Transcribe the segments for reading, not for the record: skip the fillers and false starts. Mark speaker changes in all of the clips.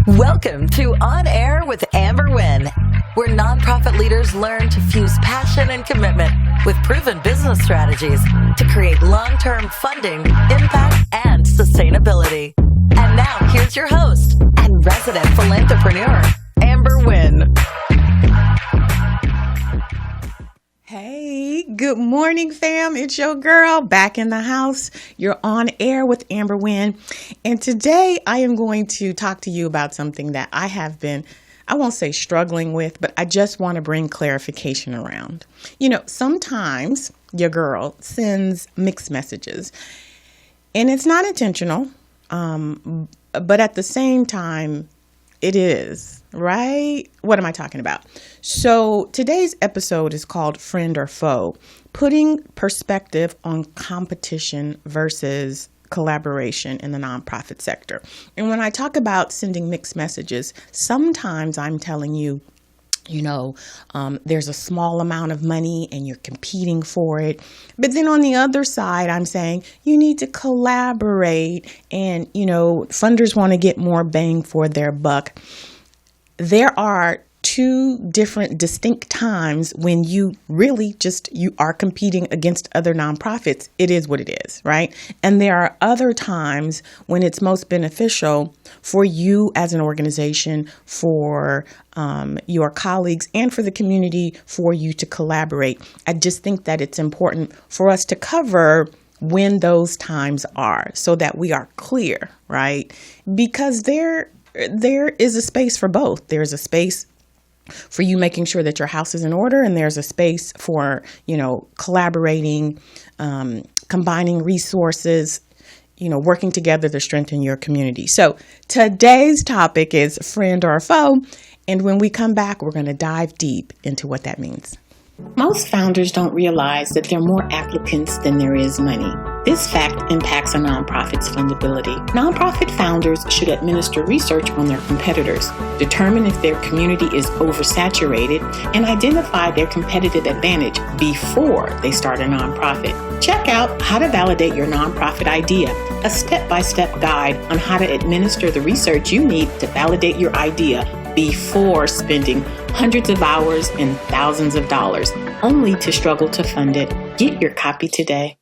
Speaker 1: Welcome to On Air with Amber Wynn, where nonprofit leaders learn to fuse passion and commitment with proven business strategies to create long-term funding, impact, and sustainability. And now, here's your host and resident Philanthrepreneur, Amber Wynn.
Speaker 2: Hey, good morning, fam. It's your girl back in the house. You're on air with Amber Wynn. And today I am going to talk to you about something that I have been, I won't say struggling with, but I just want to bring clarification around. You know, sometimes your girl sends mixed messages and it's not intentional, but at the same time, it is, right? What am I talking about? So today's episode is called Friend or Foe, putting perspective on competition versus collaboration in the nonprofit sector. And when I talk about sending mixed messages, sometimes I'm telling you, there's a small amount of money and you're competing for it. But then on the other side, I'm saying you need to collaborate and, funders want to get more bang for their buck. There are two different distinct times when you are competing against other nonprofits. It is what it is, right? And there are other times when it's most beneficial for you as an organization, for your colleagues, and for the community for you to collaborate. I just think that it's important for us to cover when those times are so that we are clear, right? Because there is a space for both. There's a space for you making sure that your house is in order, and there's a space for, collaborating, combining resources, working together to strengthen your community. So today's topic is friend or foe. And when we come back, we're going to dive deep into what that means. Most founders don't realize that there are more applicants than there is money. This fact impacts a nonprofit's fundability. Nonprofit founders should administer research on their competitors, determine if their community is oversaturated, and identify their competitive advantage before they start a nonprofit. Check out How to Validate Your Nonprofit Idea, a step-by-step guide on how to administer the research you need to validate your idea before spending hundreds of hours and thousands of dollars, only to struggle to fund it. Get your copy today.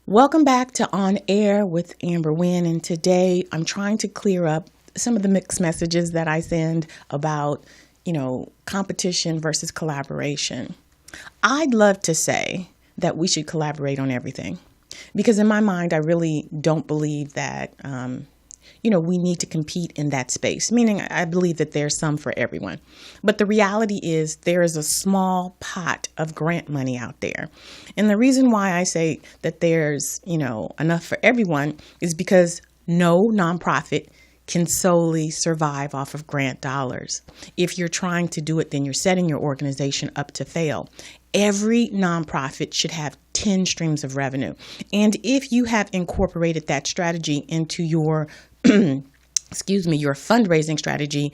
Speaker 2: Welcome back to On Air with Amber Wynn, and today I'm trying to clear up some of the mixed messages that I send about, competition versus collaboration. I'd love to say that we should collaborate on everything, because in my mind, I really don't believe that we need to compete in that space, meaning I believe that there's some for everyone. But the reality is there is a small pot of grant money out there. And the reason why I say that there's, enough for everyone is because no nonprofit can solely survive off of grant dollars. If you're trying to do it, then you're setting your organization up to fail. Every nonprofit should have 10 streams of revenue. And if you have incorporated that strategy into your your fundraising strategy,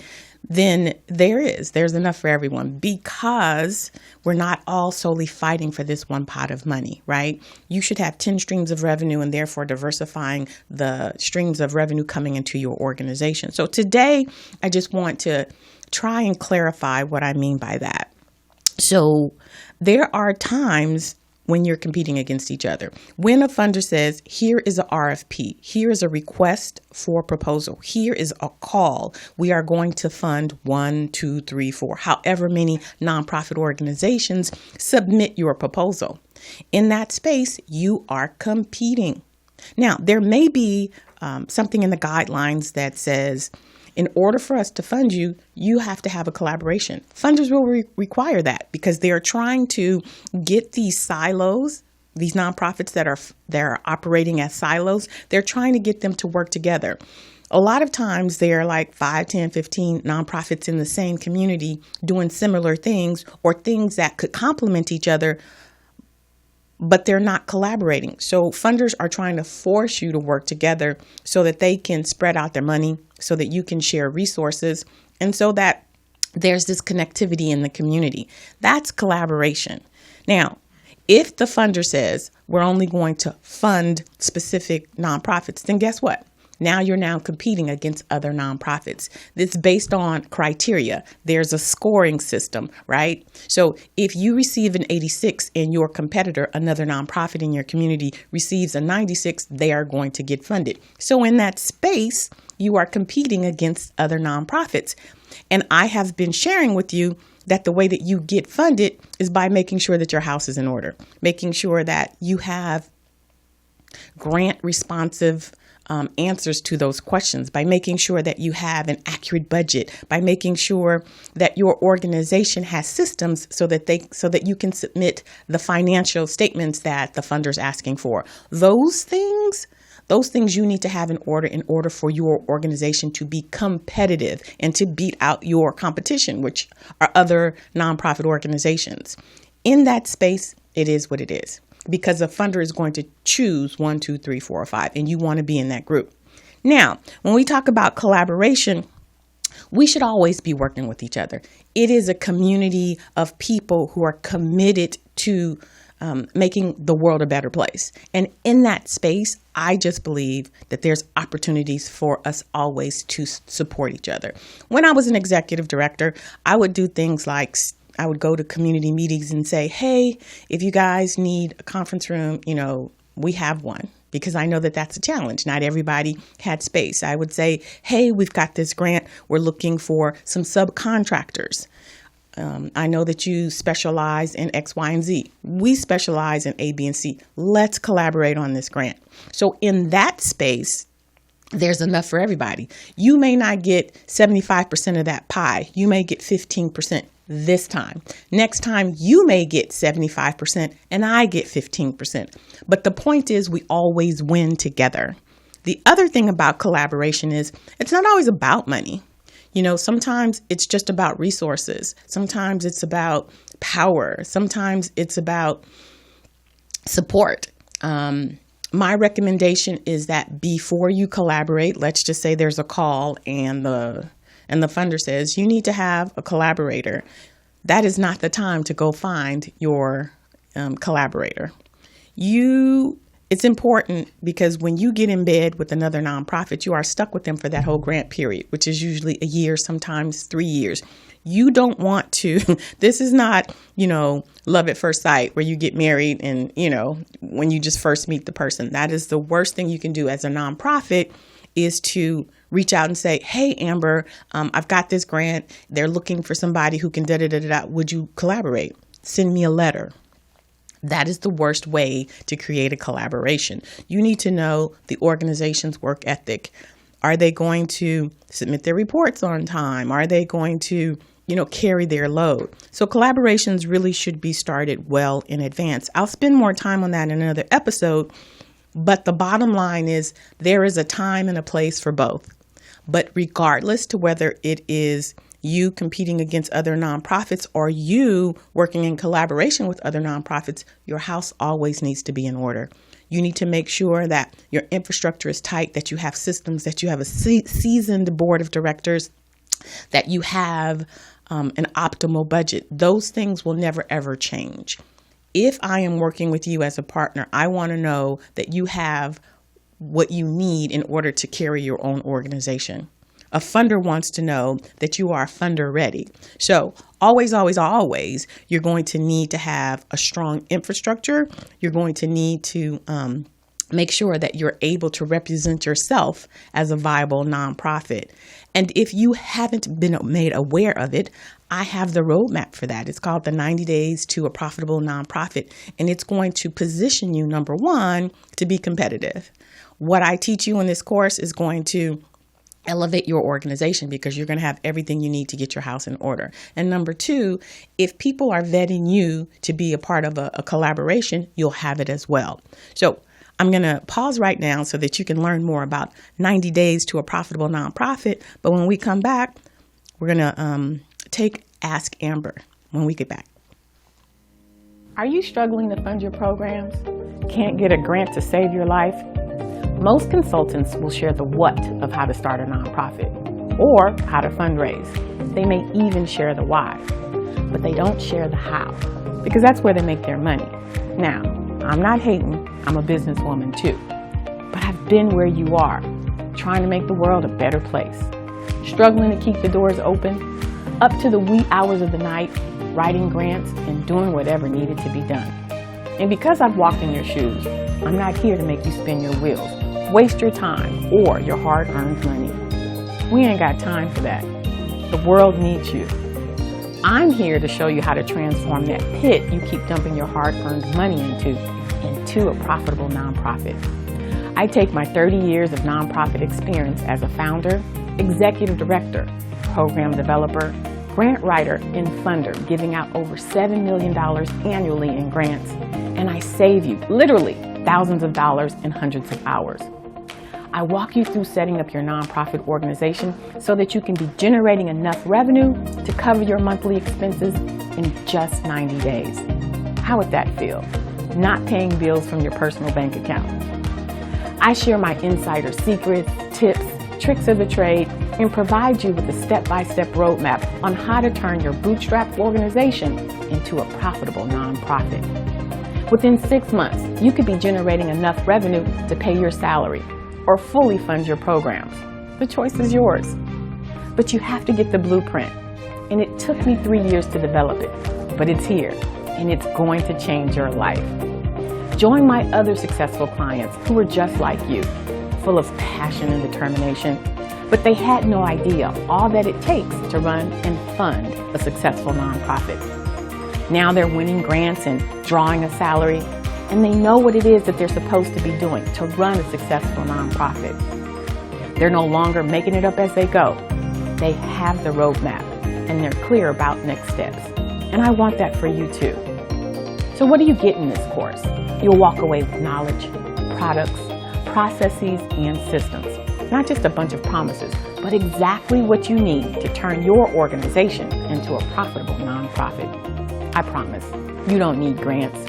Speaker 2: then there's enough for everyone, because we're not all solely fighting for this one pot of money, right? You should have 10 streams of revenue and therefore diversifying the streams of revenue coming into your organization. So today, I just want to try and clarify what I mean by that. So there are times when you're competing against each other. When a funder says, here is a RFP, here is a request for proposal, here is a call, we are going to fund 1, 2, 3, 4, however many nonprofit organizations submit your proposal. In that space, you are competing. Now, there may be something in the guidelines that says, in order for us to fund you, you have to have a collaboration. Funders will require that because they are trying to get these silos, these nonprofits that are operating as silos, they're trying to get them to work together. A lot of times there are like 5, 10, 15 nonprofits in the same community doing similar things or things that could complement each other, but they're not collaborating. So funders are trying to force you to work together so that they can spread out their money, so that you can share resources, and so that there's this connectivity in the community. That's collaboration. Now, if the funder says we're only going to fund specific nonprofits, then guess what? Now you're competing against other nonprofits. It's based on criteria. There's a scoring system, right? So if you receive an 86 and your competitor, another nonprofit in your community, receives a 96, they are going to get funded. So in that space, you are competing against other nonprofits. And I have been sharing with you that the way that you get funded is by making sure that your house is in order, making sure that you have grant responsive answers to those questions, by making sure that you have an accurate budget, by making sure that your organization has systems so that you can submit the financial statements that the funder's asking for. Those things you need to have in order for your organization to be competitive and to beat out your competition, which are other nonprofit organizations. In that space, it is what it is, because a funder is going to choose 1, 2, 3, 4, or 5, and you want to be in that group. Now, when we talk about collaboration, we should always be working with each other. It is a community of people who are committed to making the world a better place. And in that space, I just believe that there's opportunities for us always to support each other. When I was an executive director, I would do things like I would go to community meetings and say, hey, if you guys need a conference room, we have one, because I know that that's a challenge. Not everybody had space. I would say, hey, we've got this grant. We're looking for some subcontractors. I know that you specialize in X, Y, and Z. We specialize in A, B, and C. Let's collaborate on this grant. So in that space, there's enough for everybody. You may not get 75% of that pie. You may get 15% this time. Next time, you may get 75% and I get 15%. But the point is, we always win together. The other thing about collaboration is it's not always about money. Sometimes it's just about resources. Sometimes it's about power. Sometimes it's about support. My recommendation is that before you collaborate, let's just say there's a call and the funder says you need to have a collaborator. That is not the time to go find your collaborator. It's important, because when you get in bed with another nonprofit, you are stuck with them for that whole grant period, which is usually a year, sometimes 3 years. You don't want to, this is not, love at first sight where you get married and, when you just first meet the person. That is the worst thing you can do as a nonprofit, is to reach out and say, hey, Amber, I've got this grant. They're looking for somebody who can da-da-da-da-da. Would you collaborate? Send me a letter. That is the worst way to create a collaboration. You need to know the organization's work ethic. Are they going to submit their reports on time? Are they going to, carry their load? So collaborations really should be started well in advance. I'll spend more time on that in another episode, but the bottom line is there is a time and a place for both. But regardless to whether it is you competing against other nonprofits or you working in collaboration with other nonprofits, your house always needs to be in order. You need to make sure that your infrastructure is tight, that you have systems, that you have a seasoned board of directors, that you have an optimal budget. Those things will never, ever change. If I am working with you as a partner, I want to know that you have what you need in order to carry your own organization. A funder wants to know that you are funder ready. So always, you're going to need to have a strong infrastructure. You're going to need to make sure that you're able to represent yourself as a viable nonprofit. And if you haven't been made aware of it, I have the roadmap for that. It's called the 90 Days to a Profitable Nonprofit, and it's going to position you, number one, to be competitive. What I teach you in this course is going to elevate your organization, because you're going to have everything you need to get your house in order. And number two, if people are vetting you to be a part of a collaboration, you'll have it as well. So I'm going to pause right now so that you can learn more about 90 Days to a Profitable Nonprofit. But when we come back, we're going to take Ask Amber when we get back. Are you struggling to fund your programs? Can't get a grant to save your life? Most consultants will share the what of how to start a nonprofit or how to fundraise. They may even share the why, but they don't share the how, because that's where they make their money. Now, I'm not hating, I'm a businesswoman too, but I've been where you are. trying to make the world a better place, struggling to keep the doors open, up to the wee hours of the night, writing grants and doing whatever needed to be done. And because I've walked in your shoes, I'm not here to make you spin your wheels, waste your time or your hard-earned money. We ain't got time for that. The world needs you. I'm here to show you how to transform that pit you keep dumping your hard-earned money into a profitable nonprofit. I take my 30 years of nonprofit experience as a founder, executive director, program developer, grant writer, and funder, giving out over $7 million annually in grants, and I save you, literally, thousands of dollars and hundreds of hours. I walk you through setting up your nonprofit organization so that you can be generating enough revenue to cover your monthly expenses in just 90 days. How would that feel? Not paying bills from your personal bank account. I share my insider secrets, tips, tricks of the trade, and provide you with a step-by-step roadmap on how to turn your bootstrap organization into a profitable nonprofit. Within 6 months, you could be generating enough revenue to pay your salary or fully fund your programs. The choice is yours. But you have to get the blueprint. And it took me 3 years to develop it, but it's here, and it's going to change your life. Join my other successful clients who are just like you, full of passion and determination, but they had no idea all that it takes to run and fund a successful nonprofit. Now they're winning grants and drawing a salary, and they know what it is that they're supposed to be doing to run a successful nonprofit. They're no longer making it up as they go. They have the roadmap, and they're clear about next steps. And I want that for you too. So what do you get in this course? You'll walk away with knowledge, products, processes, and systems. Not just a bunch of promises, but exactly what you need to turn your organization into a profitable nonprofit. I promise, you don't need grants.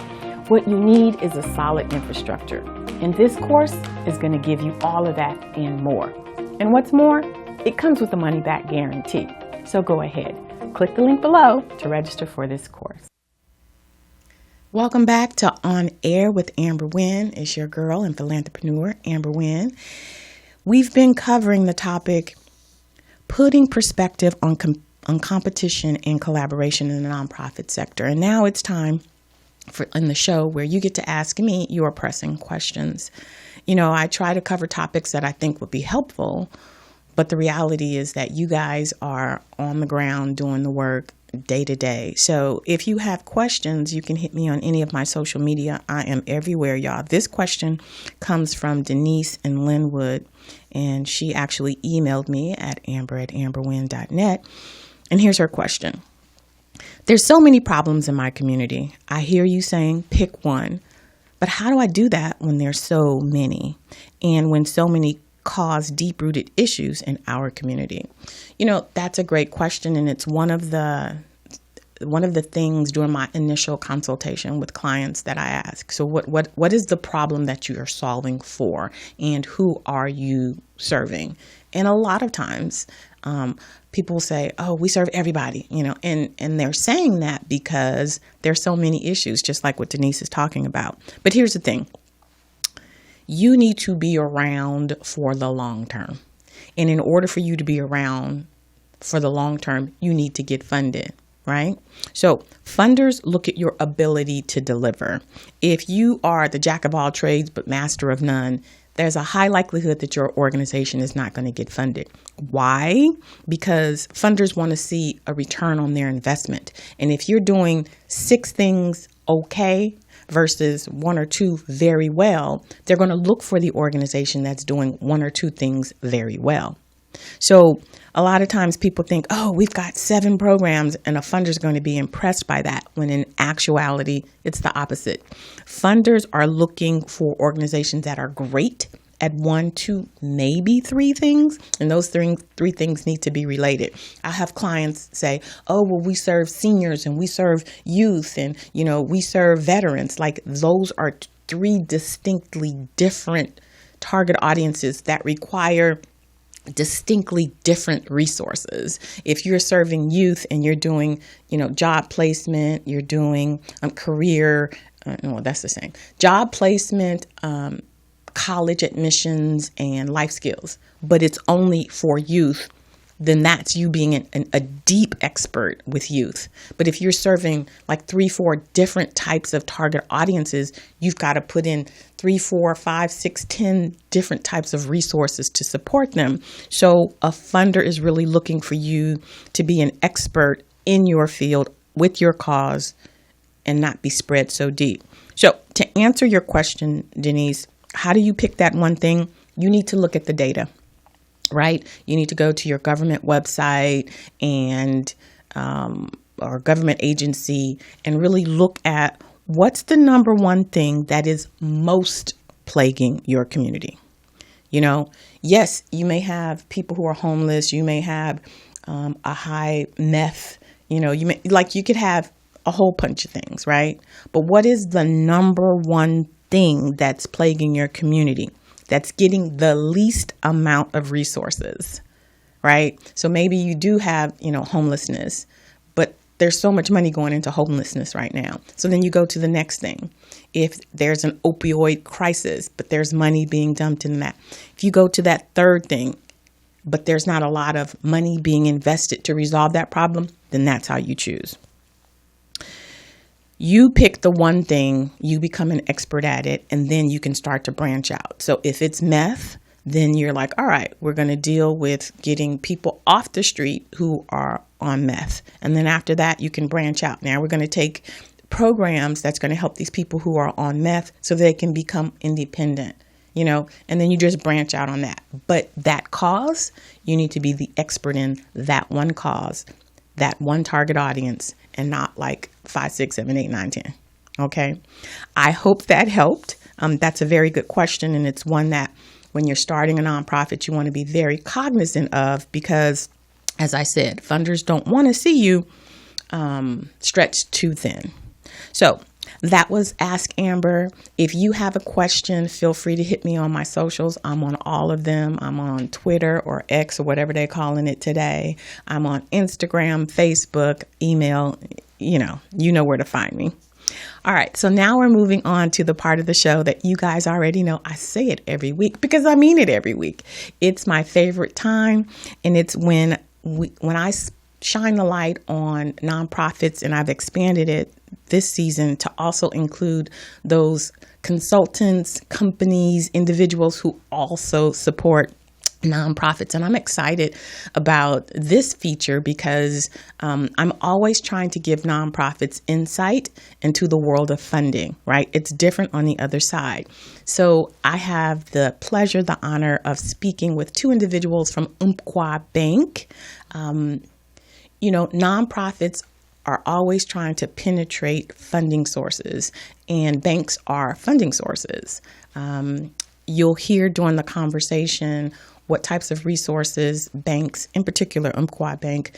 Speaker 2: What you need is a solid infrastructure. And this course is going to give you all of that and more. And what's more, it comes with a money-back guarantee. So go ahead, click the link below to register for this course. Welcome back to On Air with Amber Wynn. It's your girl and Philanthrepreneur, Amber Wynn. We've been covering the topic, putting perspective on competition and collaboration in the nonprofit sector. And now it's time in the show where you get to ask me your pressing questions. You know, I try to cover topics that I think would be helpful, but the reality is that you guys are on the ground doing the work day to day. So if you have questions, you can hit me on any of my social media. I am everywhere, y'all. This question comes from Denise in Linwood, and she actually emailed me at amber@amberwyn.net. And here's her question. There's so many problems in my community. I hear you saying pick one, but how do I do that when there's so many and when so many cause deep-rooted issues in our community? You know, that's a great question, and it's one of the things during my initial consultation with clients that I ask. So what is the problem that you are solving for, and who are you serving? And a lot of times people say, oh, we serve everybody, you know, and they're saying that because there's so many issues, just like what Denise is talking about. But here's the thing. You need to be around for the long term. And in order for you to be around for the long term, you need to get funded, right? So funders look at your ability to deliver. If you are the jack of all trades but master of none, there's a high likelihood that your organization is not going to get funded. Why? Because funders want to see a return on their investment. And if you're doing 6 things okay versus 1 or 2 very well, they're going to look for the organization that's doing 1 or 2 things very well. So a lot of times people think, oh, we've got 7 programs and a funder's going to be impressed by that, when in actuality, it's the opposite. Funders are looking for organizations that are great at 1, 2, maybe 3 things, and those 3 things need to be related. I have clients say, oh, well, we serve seniors and we serve youth and, you know, we serve veterans. Like, those are 3 distinctly different target audiences that require distinctly different resources. If you're serving youth and you're doing, you know, job placement, you're doing career, no, that's the same. Job placement, college admissions and life skills, but it's only for youth, then that's you being a deep expert with youth. But if you're serving like 3-4 different types of target audiences, you've got to put in 3, 4, 5, 6, 10 different types of resources to support them. So a funder is really looking for you to be an expert in your field with your cause and not be spread so deep. So to answer your question, Denise, how do you pick that one thing? You need to look at the data, right? You need to go to your government website and or government agency and really look at what's the number one thing that is most plaguing your community. You know, yes, you may have people who are homeless. You may have a high meth. You know, you could have a whole bunch of things, right? But what is the number one thing that's plaguing your community that's getting the least amount of resources, right? So maybe you do have, homelessness, but there's so much money going into homelessness right now. So then you go to the next thing. If there's an opioid crisis, but there's money being dumped in that. If you go to that third thing, but there's not a lot of money being invested to resolve that problem, then that's how you choose. You pick the one thing, you become an expert at it, and then you can start to branch out. So if it's meth, then you're like, all right, we're going to deal with getting people off the street who are on meth. And then after that, you can branch out. Now we're going to take programs that's going to help these people who are on meth so they can become independent, and then you just branch out on that. But that cause, you need to be the expert in that one cause, that one target audience, and not like 5, 6, 7, 8, 9, 10. Okay. I hope that helped. That's a very good question. And it's one that when you're starting a nonprofit, you want to be very cognizant of because, as I said, funders don't want to see you stretched too thin. So that was Ask Amber. If you have a question, feel free to hit me on my socials. I'm on all of them. I'm on Twitter or X or whatever they're calling it today. I'm on Instagram, Facebook, email. You know where to find me. All right. So now we're moving on to the part of the show that you guys already know. I say it every week because I mean it every week. It's my favorite time. And it's when I shine the light on nonprofits, and I've expanded it this season to also include those consultants, companies, individuals who also support nonprofits. And I'm excited about this feature because I'm always trying to give nonprofits insight into the world of funding, right? It's different on the other side. So I have the pleasure, the honor of speaking with two individuals from Umpqua Bank. Nonprofits are always trying to penetrate funding sources, and banks are funding sources. You'll hear during the conversation what types of resources banks, in particular Umpqua Bank,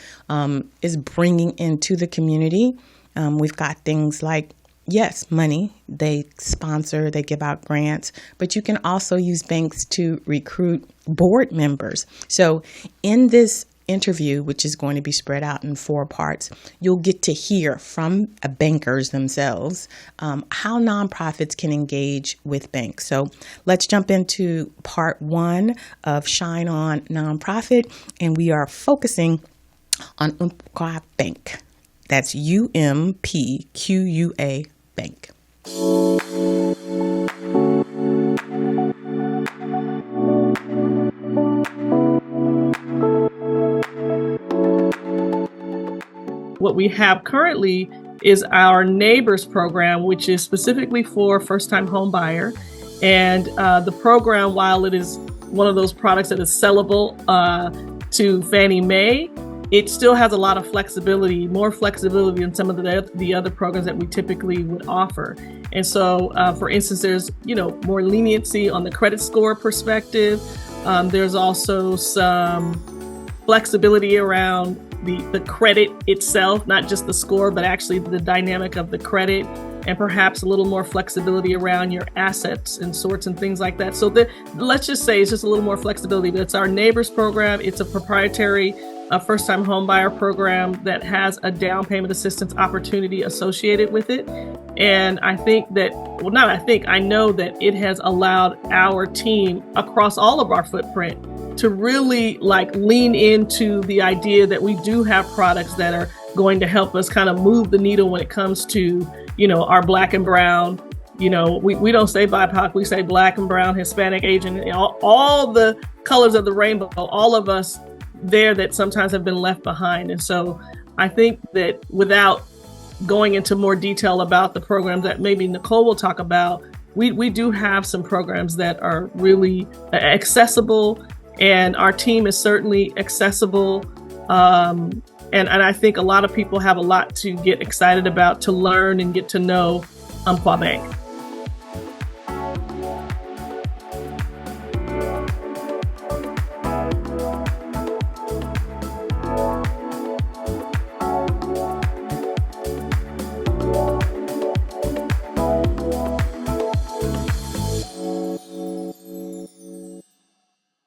Speaker 2: is bringing into the community. We've got things like, yes, money. They sponsor, they give out grants, but you can also use banks to recruit board members. So in this interview, which is going to be spread out in 4 parts, you'll get to hear from bankers themselves how nonprofits can engage with banks. So let's jump into part 1 of Shine On Nonprofit, and we are focusing on Umpqua Bank. That's UMPQUA Bank.
Speaker 3: What we have currently is our Neighbors program, which is specifically for first-time home buyer. And the program, while it is one of those products that is sellable to Fannie Mae, it still has a lot of flexibility, more flexibility than some of the other programs that we typically would offer. And so, for instance, there's more leniency on the credit score perspective. There's also some flexibility around the credit itself, not just the score, but actually the dynamic of the credit, and perhaps a little more flexibility around your assets and sorts and things like that. So let's just say it's just a little more flexibility, but it's our Neighbors program. It's a proprietary first-time home buyer program that has a down payment assistance opportunity associated with it. And I know that it has allowed our team across all of our footprint to really lean into the idea that we do have products that are going to help us kind of move the needle when it comes to, our Black and brown. We don't say BIPOC, we say Black and brown, Hispanic, Asian, all the colors of the rainbow, all of us there that sometimes have been left behind. And so I think that without going into more detail about the programs that maybe Nicole will talk about, we do have some programs that are really accessible, and our team is certainly accessible. And I think a lot of people have a lot to get excited about, to learn and get to know Umpqua Bank.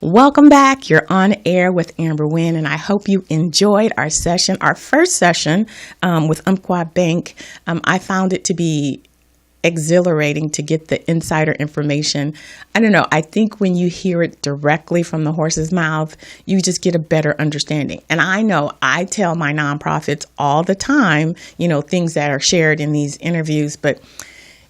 Speaker 2: Welcome back. You're on air with Amber Wynn, and I hope you enjoyed our session, our first session with Umpqua Bank. I found it to be exhilarating to get the insider information. I don't know. I think when you hear it directly from the horse's mouth, you just get a better understanding. And I know I tell my nonprofits all the time, things that are shared in these interviews, but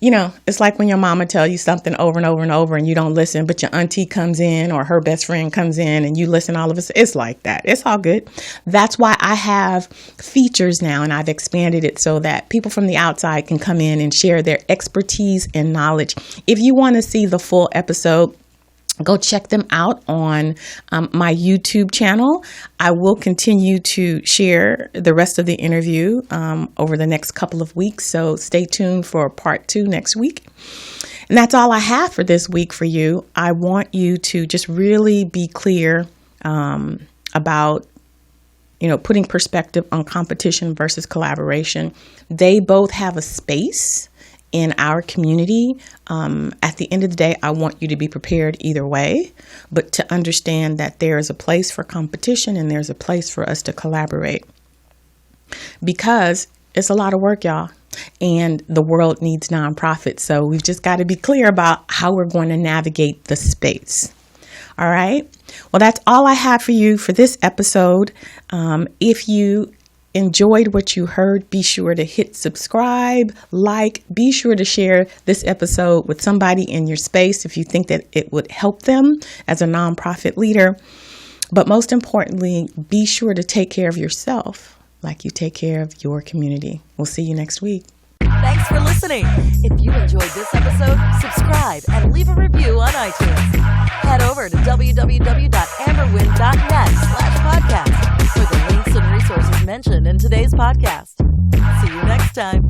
Speaker 2: it's like when your mama tell you something over and over and over and you don't listen, but your auntie comes in or her best friend comes in and you listen all of us. It's like that. It's all good. That's why I have features now, and I've expanded it so that people from the outside can come in and share their expertise and knowledge. If you want to see the full episode, go check them out on my YouTube channel. I will continue to share the rest of the interview over the next couple of weeks, so stay tuned for part 2 next week. And that's all I have for this week for you. I want you to just really be clear about putting perspective on competition versus collaboration. They both have a space in our community. At the end of the day, I want you to be prepared either way, but to understand that there is a place for competition and there's a place for us to collaborate, because it's a lot of work, y'all, and the world needs nonprofits. So we've just got to be clear about how we're going to navigate the space. All right. Well, that's all I have for you for this episode. If you enjoyed what you heard, be sure to hit subscribe, be sure to share this episode with somebody in your space if you think that it would help them as a nonprofit leader. But most importantly, be sure to take care of yourself like you take care of your community. We'll see you next week.
Speaker 1: Thanks for listening. If you enjoyed this episode, subscribe and leave a review on iTunes. Head over to www.amberwyn.net/podcast for the links and resources mentioned in today's podcast. See you next time.